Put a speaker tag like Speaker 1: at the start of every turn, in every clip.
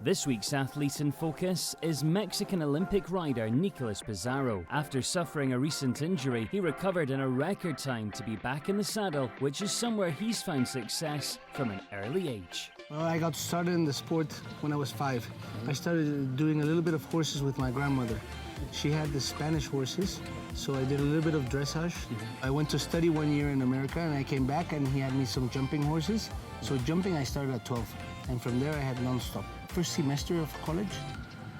Speaker 1: This week's athlete in focus is Mexican Olympic rider Nicolas Pizarro. After suffering a recent injury, he recovered in a record time to be back in the saddle, which is somewhere he's found success from an early age.
Speaker 2: Well, I got started in the sport when I was 5. I started doing a little bit of horses with my grandmother. She had the Spanish horses, so I did a little bit of dressage. I went to study 1 year in America and I came back and he had me some jumping horses. So jumping I started at 12 and from there I had non-stop. First semester of college,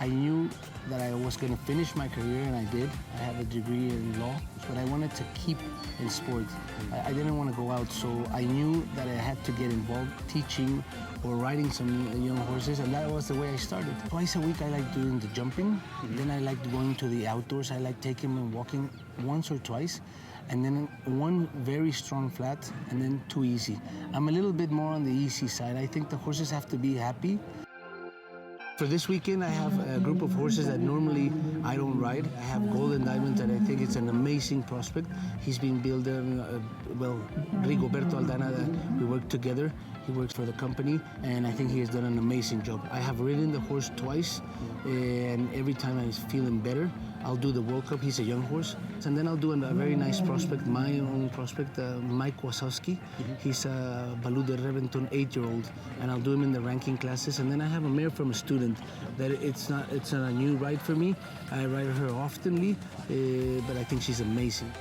Speaker 2: I knew that I was going to finish my career, and I did. I have a degree in law, but I wanted to keep in sport. I didn't want to go out, so I knew that I had to get involved teaching or riding some young horses, and that was the way I started. Twice a week I liked doing the jumping, then I liked going to the outdoors. I liked taking and walking once or twice, and then one very strong flat, and then 2 easy. I'm a little bit more on the easy side. I think the horses have to be happy. For this weekend, I have a group of horses that normally I don't ride. I have Golden Diamond, and I think it's an amazing prospect. He's been building, Rigoberto Aldana, we work together. He works for the company, and I think he has done an amazing job. I have ridden the horse twice, and every time I feel him better. I'll do the World Cup. He's a young horse. And then I'll do a very nice prospect, my own prospect, Mike Wazowski. He's a Baloo de Reventon 8-year-old, and I'll do him in the ranking classes. And then I have a mare from a student that it's not a new ride for me. I ride her oftenly, but I think she's amazing.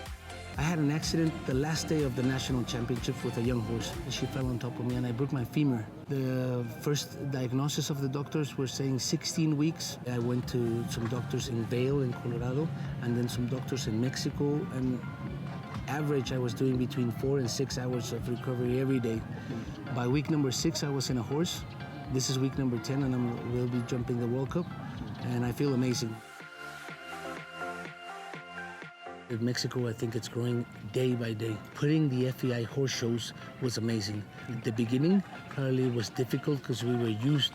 Speaker 2: I had an accident the last day of the national championship with a young horse. She fell on top of me and I broke my femur. The first diagnosis of the doctors were saying 16 weeks. I went to some doctors in Vail in Colorado and then some doctors in Mexico, and average I was doing between 4 and 6 hours of recovery every day. By week number 6 I was in a horse. This is week number 10 and we'll be jumping the World Cup, and I feel amazing. In Mexico, I think it's growing day by day. Putting the FEI horse shows was amazing. At the beginning, probably it was difficult because we were used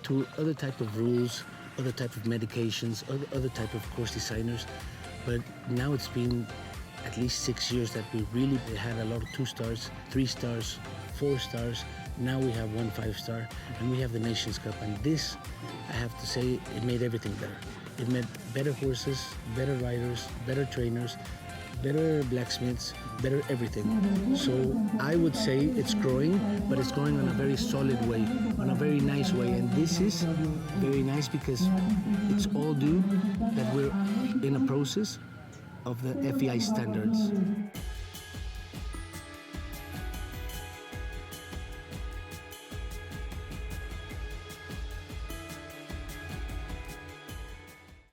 Speaker 2: to other type of rules, other type of medications, other type of course designers. But now it's been at least 6 years that we really had a lot of 2 stars, 3 stars, 4 stars. Now we have 1 5-star, and we have the Nations Cup. And this, I have to say, it made everything better. It meant better horses, better riders, better trainers, better blacksmiths, better everything. So I would say it's growing, but it's growing on a very solid way, on a very nice way. And this is very nice because it's all due that we're in a process of the FEI standards.